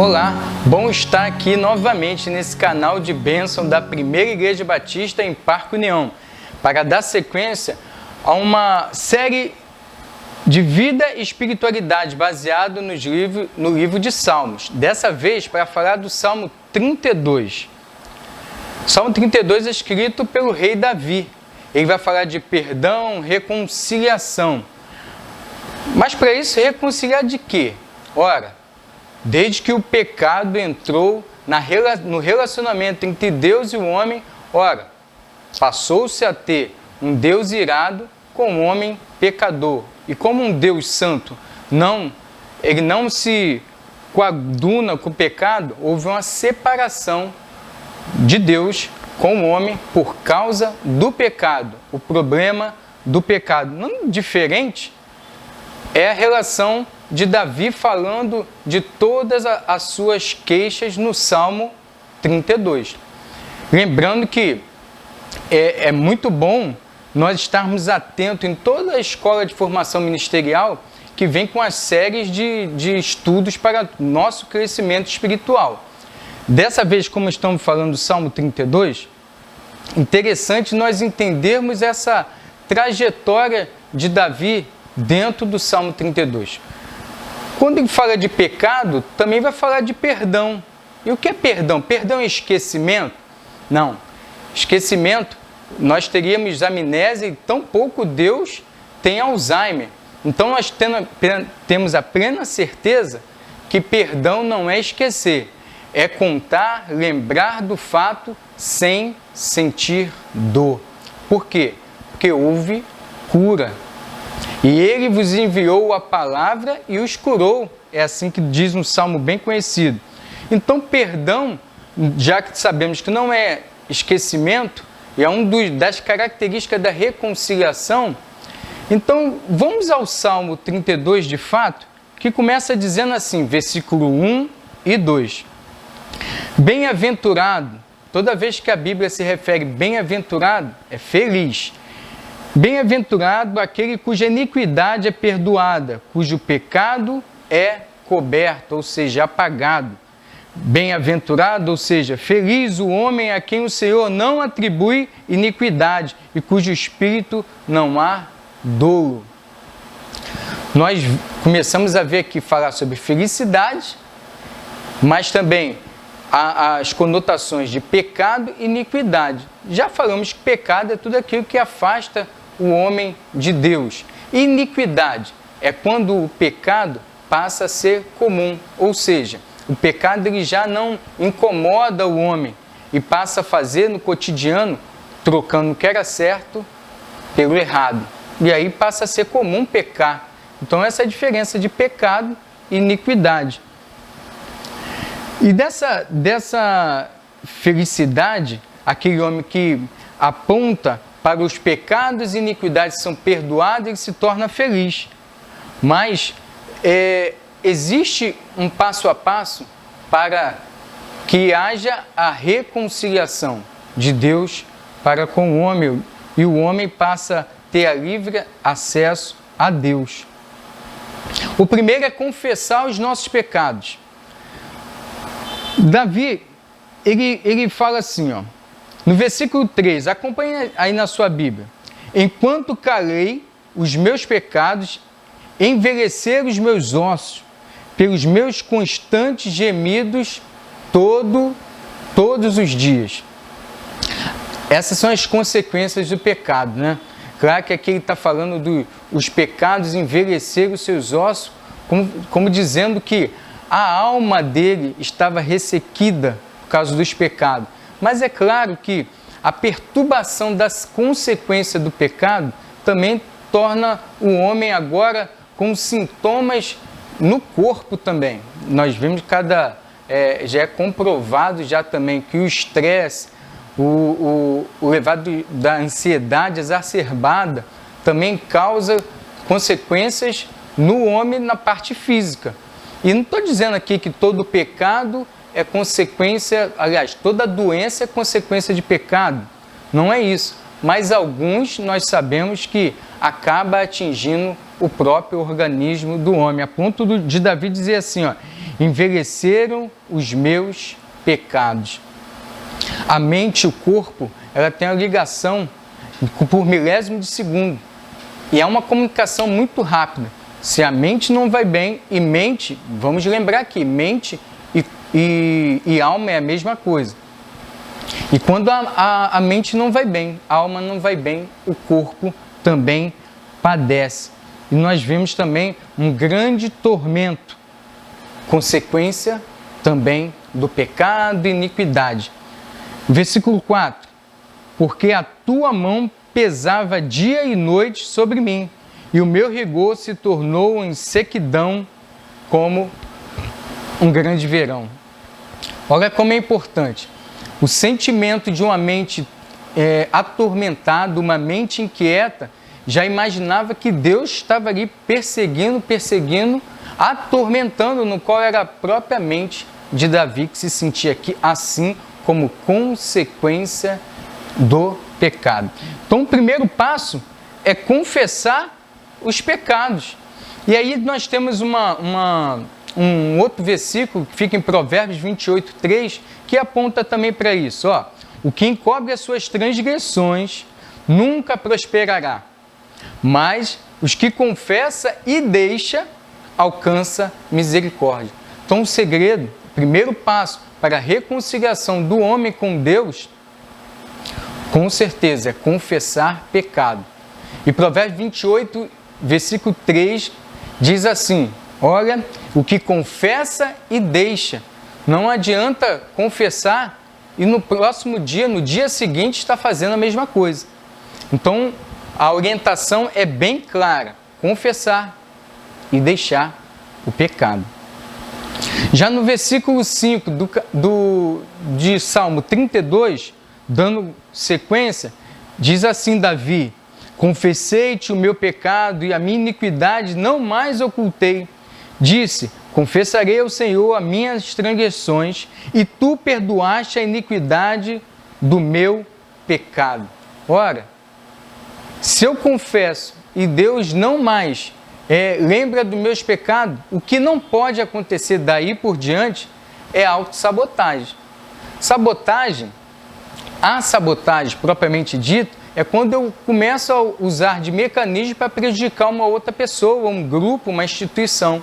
Olá, bom estar aqui novamente nesse canal de bênção da Primeira Igreja Batista em Parque União, para dar sequência a uma série de vida e espiritualidade baseado no livro de Salmos. Dessa vez para falar do Salmo 32. Salmo 32 é escrito pelo rei Davi. Ele vai falar de perdão, reconciliação. Mas para isso, reconciliar de quê? Ora, desde que o pecado entrou no relacionamento entre Deus e o homem, ora, passou-se a ter um Deus irado com um homem pecador. E como um Deus santo, ele não se coaduna com o pecado, houve uma separação de Deus com o homem por causa do pecado. O problema do pecado, não diferente, é a relação de Davi falando de todas as suas queixas no Salmo 32. Lembrando que é muito bom nós estarmos atentos em toda a escola de formação ministerial que vem com as séries de estudos para nosso crescimento espiritual. Dessa vez, como estamos falando do Salmo 32, interessante nós entendermos essa trajetória de Davi dentro do Salmo 32. Quando ele fala de pecado, também vai falar de perdão. E o que é perdão? Perdão é esquecimento? Não. Esquecimento, nós teríamos amnésia e tampouco Deus tem Alzheimer. Então nós temos a plena certeza que perdão não é esquecer, é contar, lembrar do fato sem sentir dor. Por quê? Porque houve cura. E ele vos enviou a palavra e os curou. É assim que diz um salmo bem conhecido. Então, perdão, já que sabemos que não é esquecimento, é das características da reconciliação. Então, vamos ao Salmo 32 de fato, que começa dizendo assim, versículo 1 e 2. Bem-aventurado, toda vez que a Bíblia se refere bem-aventurado, é feliz. Bem-aventurado aquele cuja iniquidade é perdoada, cujo pecado é coberto, ou seja, apagado. Bem-aventurado, ou seja, feliz o homem a quem o Senhor não atribui iniquidade e cujo espírito não há dolo. Nós começamos a ver aqui falar sobre felicidade, mas também as conotações de pecado e iniquidade. Já falamos que pecado é tudo aquilo que afasta o homem de Deus. E iniquidade é quando o pecado passa a ser comum, ou seja, o pecado ele já não incomoda o homem e passa a fazer no cotidiano, trocando o que era certo pelo errado. E aí passa a ser comum pecar. Então essa é a diferença de pecado e iniquidade. E dessa felicidade, aquele homem que aponta para os pecados e iniquidades são perdoados, ele se torna feliz. Mas existe um passo a passo para que haja a reconciliação de Deus para com o homem, e o homem passa a ter a livre acesso a Deus. O primeiro é confessar os nossos pecados. Davi, ele fala assim, ó, no versículo 3, acompanhe aí na sua Bíblia. Enquanto calei os meus pecados, envelheceram os meus ossos, pelos meus constantes gemidos todos os dias. Essas são as consequências do pecado, né? Claro que aqui ele está falando dos pecados envelheceram os seus ossos, como dizendo que a alma dele estava ressequida por causa dos pecados. Mas é claro que a perturbação das consequências do pecado também torna o homem agora com sintomas no corpo também. Nós vemos já é comprovado já também que o estresse, o levado da ansiedade exacerbada também causa consequências no homem na parte física. E não estou dizendo aqui que todo pecado é consequência, aliás, toda doença é consequência de pecado. Não é isso. Mas alguns nós sabemos que acaba atingindo o próprio organismo do homem, a ponto de Davi dizer assim, ó, envelheceram os meus pecados. A mente e o corpo, ela tem uma ligação por milésimo de segundo, e é uma comunicação muito rápida. Se a mente não vai bem, e mente, vamos lembrar que mente e alma é a mesma coisa. E quando a mente não vai bem, a alma não vai bem, o corpo também padece. E nós vemos também um grande tormento, consequência também do pecado e iniquidade. Versículo 4. Porque a tua mão pesava dia e noite sobre mim, e o meu rigor se tornou em sequidão como um grande verão. Olha como é importante. O sentimento de uma mente atormentada, uma mente inquieta, já imaginava que Deus estava ali perseguindo, atormentando, no qual era a própria mente de Davi, que se sentia aqui assim como consequência do pecado. Então, o primeiro passo é confessar os pecados. E aí nós temos um outro versículo que fica em Provérbios 28:3, que aponta também para isso. Ó, o que encobre as suas transgressões nunca prosperará, mas os que confessa e deixa alcança misericórdia. Então o segredo, o primeiro passo para a reconciliação do homem com Deus, com certeza, é confessar pecado. E Provérbios 28, versículo 3, diz assim, olha, o que confessa e deixa. Não adianta confessar e no próximo dia, no dia seguinte, está fazendo a mesma coisa. Então, a orientação é bem clara, confessar e deixar o pecado. Já no versículo 5 de Salmo 32, dando sequência, diz assim Davi, confessei-te o meu pecado e a minha iniquidade não mais ocultei. Disse, confessarei ao Senhor as minhas transgressões e tu perdoaste a iniquidade do meu pecado. Ora, se eu confesso e Deus não mais lembra dos meus pecados, o que não pode acontecer daí por diante é autossabotagem. A sabotagem propriamente dita é quando eu começo a usar de mecanismo para prejudicar uma outra pessoa, um grupo, uma instituição.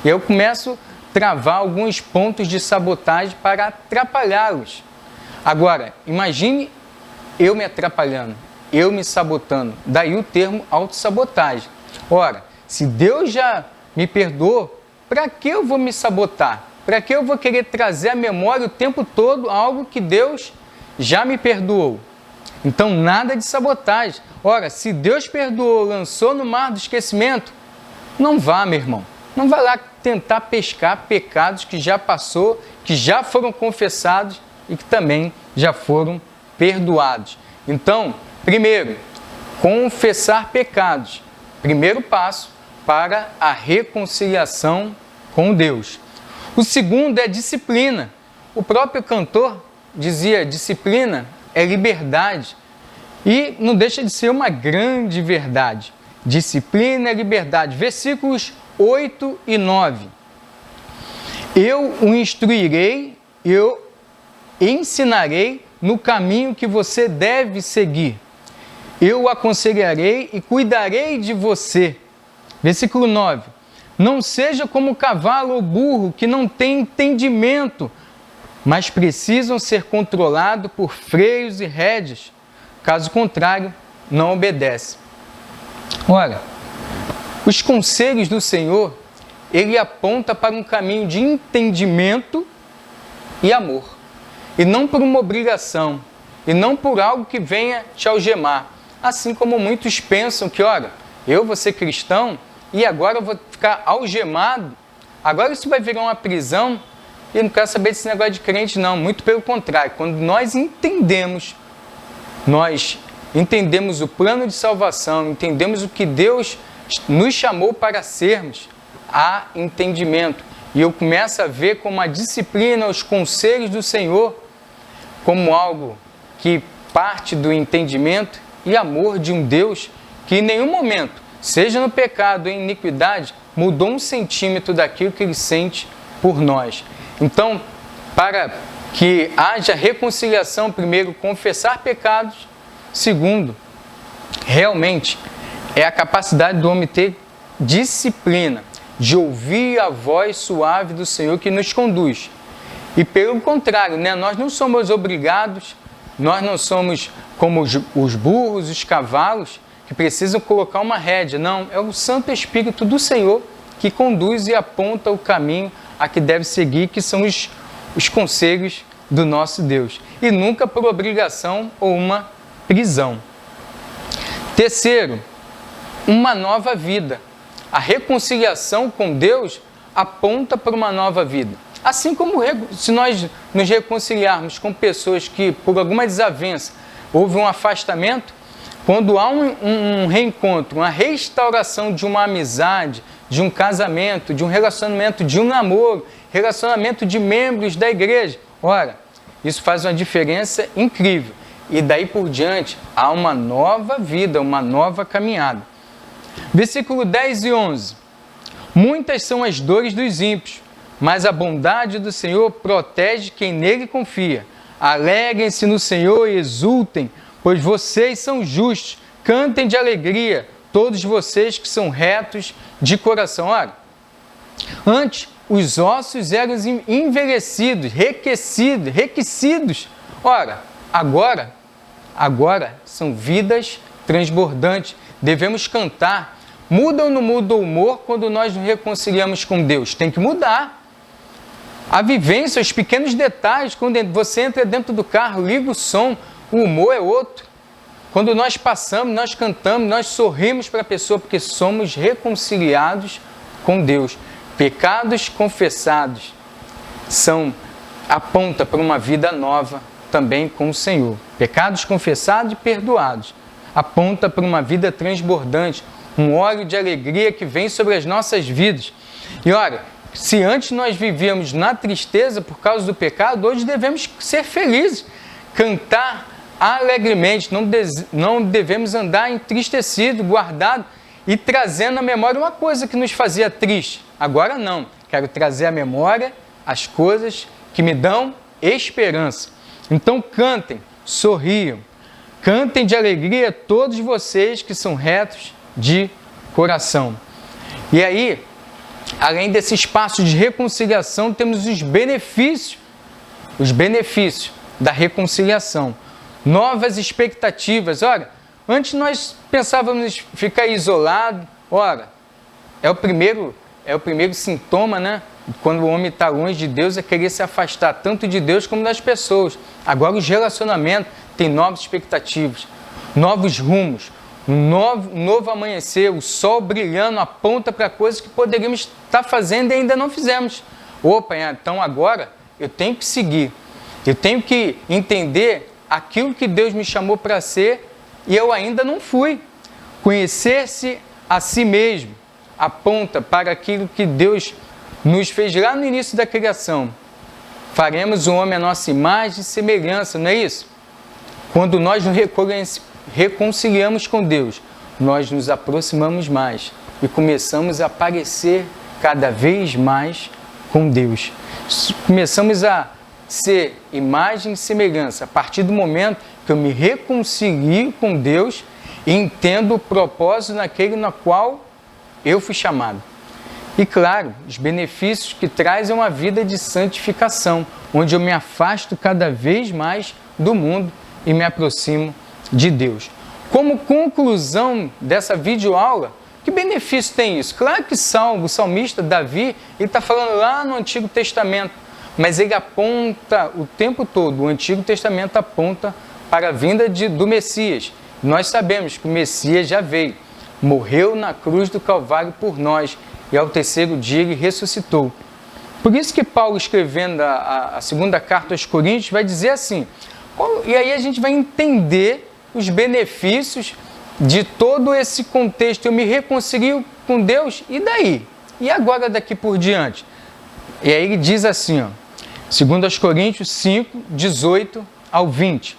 E eu começo a travar alguns pontos de sabotagem para atrapalhá-los. Agora, imagine eu me atrapalhando, eu me sabotando. Daí o termo autossabotagem. Ora, se Deus já me perdoou, para que eu vou me sabotar? Para que eu vou querer trazer à memória o tempo todo algo que Deus já me perdoou? Então, nada de sabotagem. Ora, se Deus perdoou, lançou no mar do esquecimento, não vá, meu irmão. Não vá lá tentar pescar pecados que já passou, que já foram confessados e que também já foram perdoados. Então, primeiro, confessar pecados. Primeiro passo para a reconciliação com Deus. O segundo é disciplina. O próprio cantor dizia, disciplina é liberdade. E não deixa de ser uma grande verdade. Disciplina é liberdade. Versículos 8 e 9. Eu o instruirei, eu ensinarei no caminho que você deve seguir. Eu o aconselharei e cuidarei de você. Versículo 9. Não seja como o cavalo ou burro que não tem entendimento, mas precisam ser controlados por freios e rédeas. Caso contrário, não obedece. Ora, os conselhos do Senhor, ele aponta para um caminho de entendimento e amor. E não por uma obrigação, e não por algo que venha te algemar. Assim como muitos pensam que, olha, eu vou ser cristão e agora eu vou ficar algemado, agora isso vai virar uma prisão e eu não quero saber desse negócio de crente não, muito pelo contrário. Quando nós entendemos o plano de salvação, entendemos o que Deus nos chamou para sermos, há entendimento. E eu começo a ver como a disciplina, os conselhos do Senhor, como algo que parte do entendimento e amor de um Deus que em nenhum momento seja no pecado ou em iniquidade, mudou 1 centímetro daquilo que ele sente por nós. Então, para que haja reconciliação, primeiro, confessar pecados, segundo, realmente, é a capacidade do homem ter disciplina, de ouvir a voz suave do Senhor que nos conduz. E pelo contrário, nós não somos obrigados, nós não somos como os burros, os cavalos, que precisam colocar uma rédea. Não, é o Santo Espírito do Senhor que conduz e aponta o caminho a que deve seguir, que são os conselhos do nosso Deus. E nunca por obrigação ou uma prisão. Terceiro, uma nova vida. A reconciliação com Deus aponta para uma nova vida. Assim como se nós nos reconciliarmos com pessoas que, por alguma desavença, houve um afastamento, quando há um reencontro, uma restauração de uma amizade, de um casamento, de um relacionamento, de um namoro, relacionamento de membros da igreja, ora, isso faz uma diferença incrível. E daí por diante, há uma nova vida, uma nova caminhada. Versículo 10 e 11. Muitas são as dores dos ímpios, mas a bondade do Senhor protege quem nele confia. Alegrem-se no Senhor e exultem, pois vocês são justos. Cantem de alegria, todos vocês que são retos de coração. Ora, antes os ossos eram envelhecidos, requecidos. Ora, agora são vidas transbordantes. Devemos cantar. Muda ou não muda o humor quando nós nos reconciliamos com Deus? Tem que mudar. A vivência, os pequenos detalhes, quando você entra dentro do carro, liga o som, o humor é outro. Quando nós passamos, nós cantamos, nós sorrimos para a pessoa, porque somos reconciliados com Deus. Pecados confessados aponta para uma vida nova também com o Senhor. Pecados confessados e perdoados aponta para uma vida transbordante, um óleo de alegria que vem sobre as nossas vidas. E olha, se antes nós vivíamos na tristeza por causa do pecado, hoje devemos ser felizes, cantar alegremente, não devemos andar entristecido, guardado e trazendo à memória uma coisa que nos fazia triste. Agora não, quero trazer à memória as coisas que me dão esperança. Então cantem, sorriam, cantem de alegria todos vocês que são retos de coração. E aí, além desse espaço de reconciliação, temos os benefícios da reconciliação. Novas expectativas. Ora, antes nós pensávamos em ficar isolado. Ora, é o primeiro sintoma, né? Quando o homem está longe de Deus, é querer se afastar tanto de Deus como das pessoas. Agora os relacionamentos têm novas expectativas, novos rumos, um novo amanhecer, o sol brilhando aponta para coisas que poderíamos estar fazendo e ainda não fizemos. Opa, então agora eu tenho que seguir, eu tenho que entender aquilo que Deus me chamou para ser e eu ainda não fui. Conhecer-se a si mesmo aponta para aquilo que Deus nos fez lá no início da criação. Faremos o homem à nossa imagem e semelhança, não é isso? Quando nós nos reconciliamos com Deus, nós nos aproximamos mais e começamos a parecer cada vez mais com Deus. Começamos a ser imagem e semelhança a partir do momento que eu me reconcilio com Deus e entendo o propósito naquele na qual eu fui chamado. E claro, os benefícios que traz é uma vida de santificação, onde eu me afasto cada vez mais do mundo e me aproximo de Deus. Como conclusão dessa videoaula, que benefício tem isso? Claro que o salmista Davi, ele está falando lá no Antigo Testamento, mas ele aponta o tempo todo, o Antigo Testamento aponta para a vinda do Messias. Nós sabemos que o Messias já veio, morreu na cruz do Calvário por nós, e ao terceiro dia ele ressuscitou. Por isso que Paulo, escrevendo a segunda carta aos Coríntios, vai dizer assim, e aí a gente vai entender os benefícios de todo esse contexto. Eu me reconcilio com Deus, e daí? E agora daqui por diante? E aí ele diz assim, ó, 2 Coríntios 5, 18 ao 20.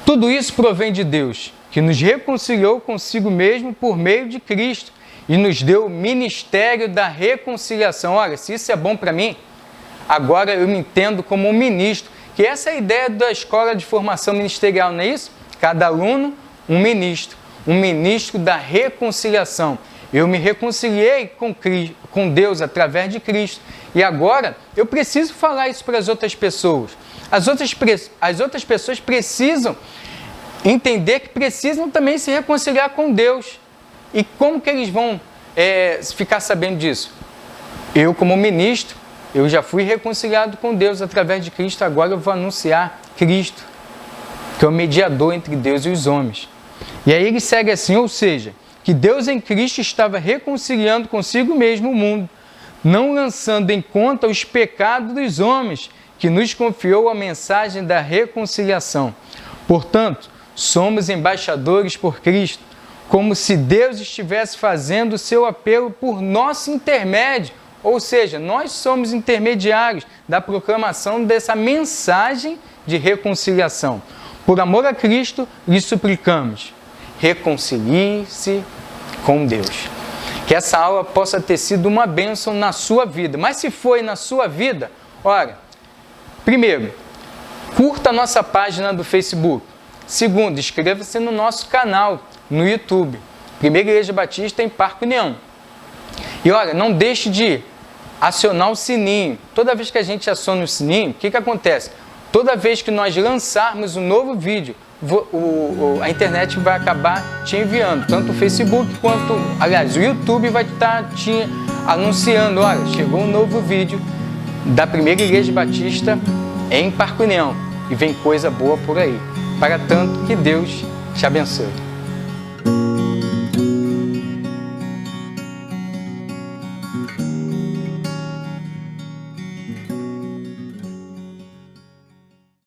Tudo isso provém de Deus, que nos reconciliou consigo mesmo por meio de Cristo e nos deu o ministério da reconciliação. Olha, se isso é bom para mim, agora eu me entendo como um ministro, que essa é a ideia da escola de formação ministerial, não é isso? Cada aluno, um ministro da reconciliação. Eu me reconciliei com Deus através de Cristo e agora eu preciso falar isso para as outras pessoas. As outras pessoas precisam entender que precisam também se reconciliar com Deus. E como que eles vão ficar sabendo disso? Eu, como ministro, eu já fui reconciliado com Deus através de Cristo, agora eu vou anunciar Cristo, que é o mediador entre Deus e os homens. E aí ele segue assim, ou seja, que Deus em Cristo estava reconciliando consigo mesmo o mundo, não lançando em conta os pecados dos homens, que nos confiou a mensagem da reconciliação. Portanto, somos embaixadores por Cristo, como se Deus estivesse fazendo o seu apelo por nosso intermédio. Ou seja, nós somos intermediários da proclamação dessa mensagem de reconciliação. Por amor a Cristo, lhe suplicamos, reconcilie-se com Deus. Que essa aula possa ter sido uma bênção na sua vida. Mas se foi na sua vida, ora, primeiro, curta a nossa página do Facebook. Segundo, inscreva-se no nosso canal no YouTube, Primeira Igreja Batista em Parque União. E olha, não deixe de acionar o sininho. Toda vez que a gente aciona o sininho, o que acontece? Toda vez que nós lançarmos um novo vídeo, a internet vai acabar te enviando, tanto o Facebook quanto, aliás, o YouTube vai estar te anunciando, olha, chegou um novo vídeo da Primeira Igreja Batista em Parque União e vem coisa boa por aí. Para tanto, que Deus te abençoe.